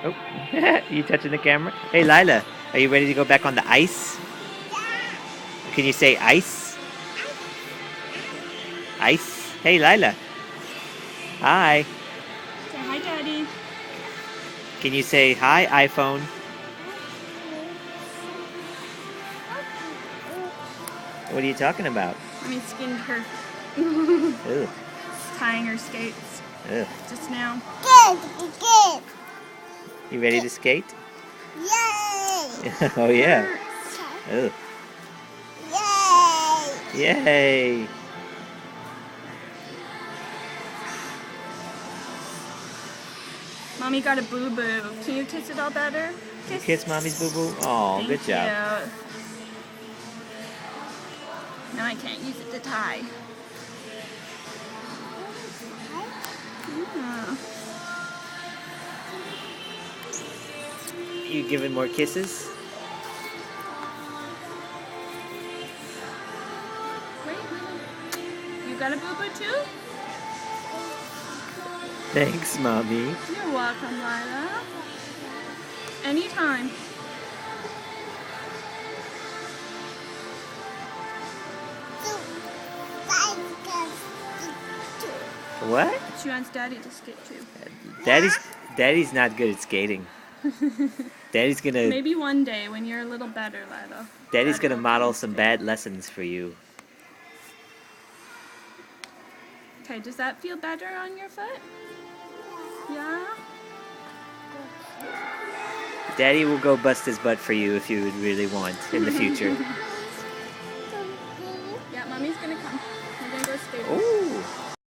Oh, you touching the camera? Hey, Lila, are you ready to go back on the ice? Can you say ice? Ice? Hey, Lila. Hi. Say hi, Daddy. Can you say hi, iPhone? What are you talking about? Mommy skinned her. Ugh. Tying her skates Ugh. just now. Good. You ready to skate? Yay! Oh, yeah. Hurts. Ugh. Yay! Yay. Mommy got a boo-boo. Can you kiss it all better? You kiss Mommy's boo-boo? Oh, good job. Thank you. Now I can't use it to tie. Yeah. You giving more kisses? Wait, you got a boo-boo too? Thanks, Mommy. You're welcome, Lila. Anytime. What? She wants Daddy to skate too. Daddy's not good at skating. Daddy's gonna Maybe one day when you're a little better, Lila. Daddy's Daddy gonna will model come some skate. bad lessons for you. Okay, does that feel better on your foot? Yeah? Daddy will go bust his butt for you if you would really want in the future.